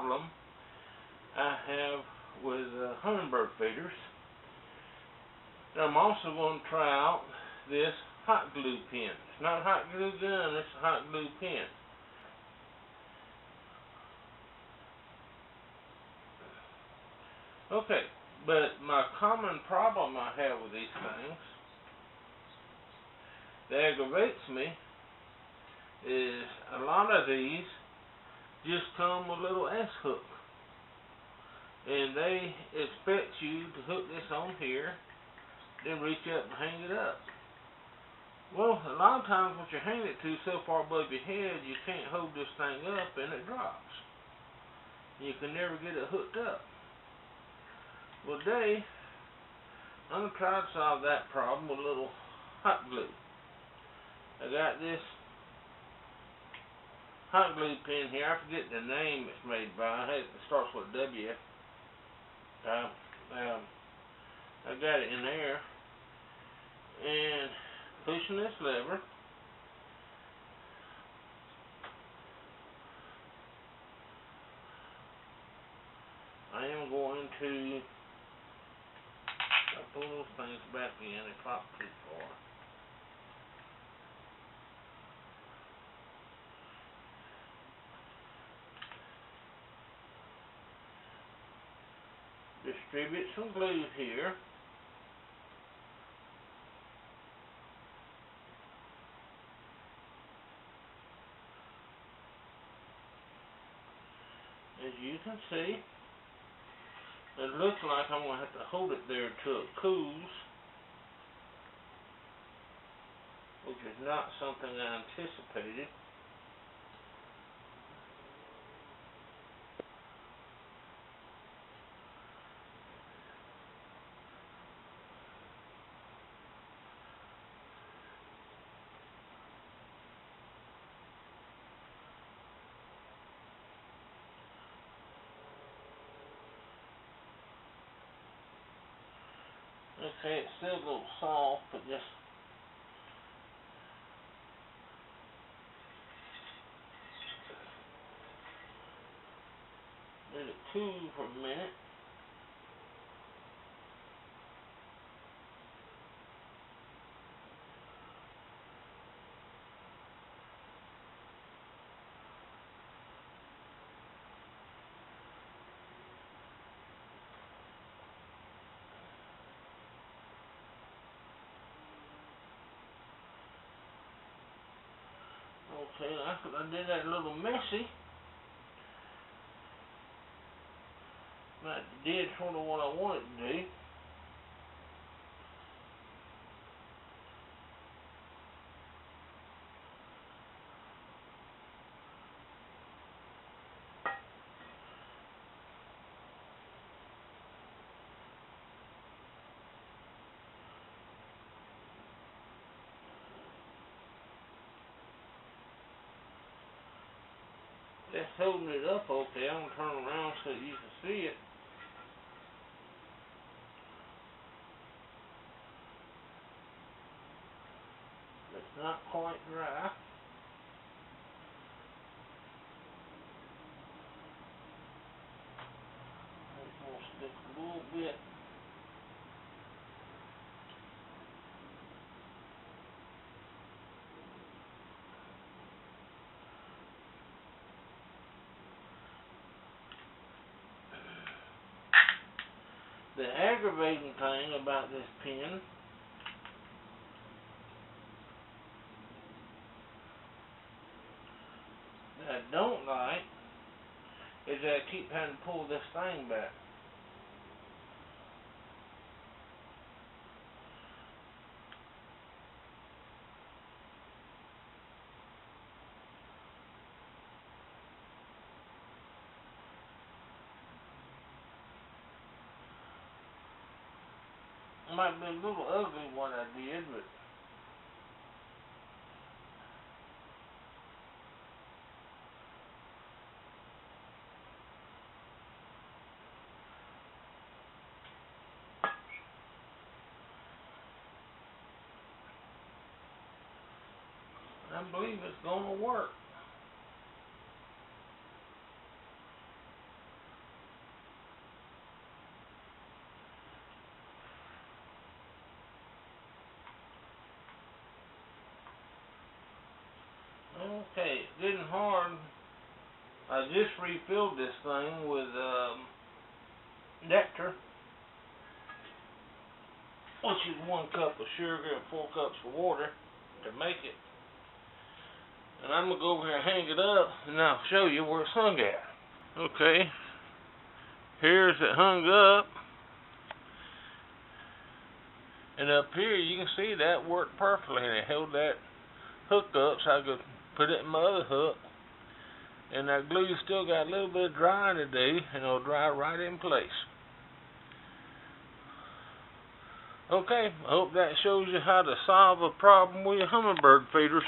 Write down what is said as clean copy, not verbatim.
problem I have with hummingbird feeders. And I'm also going to try out this hot glue pen. It's not a hot glue gun, it's a hot glue pen. Okay, but my common problem I have with these things that aggravates me is a lot of these just come with a little S-hook. And they expect you to hook this on here, then reach up and hang it up. Well, a lot of times what you're hanging it to so far above your head, you can't hold this thing up and it drops. You can never get it hooked up. Well, today, I'm going to try to solve that problem with a little hot glue. I got this hot glue pen here. I forget the name it's made by. It starts with a W. I got it in there. And pushing this lever, I am going to pull those things back in. They pop too far. Distribute some glue here. As you can see, it looks like I'm going to have to hold it there till it cools, which is not something I anticipated. Okay, it's still a little soft, but just let it cool for a minute. Okay, I did that a little messy, but I did sort of what I wanted to do. That's holding it up okay. I'm going to turn around so you can see it. It's not quite dry. It's going to stick a little bit. The aggravating thing about this pen that I don't like is that I keep having to pull this thing back. It might be a little ugly what I did, but I believe it's going to work. it didn't harden. I just refilled this thing with Nectar, which is 1 cup of sugar and 4 cups of water to make it. And I'm going to go over here and hang it up, and I'll show you where it's hung at. Okay, here's it hung up. And up here, you can see that worked perfectly, and it held that hook up so I could put it in my other hook. And that glue still got a little bit of drying to do, and it'll dry right in place. Okay, I hope that shows you how to solve a problem with your hummingbird feeders.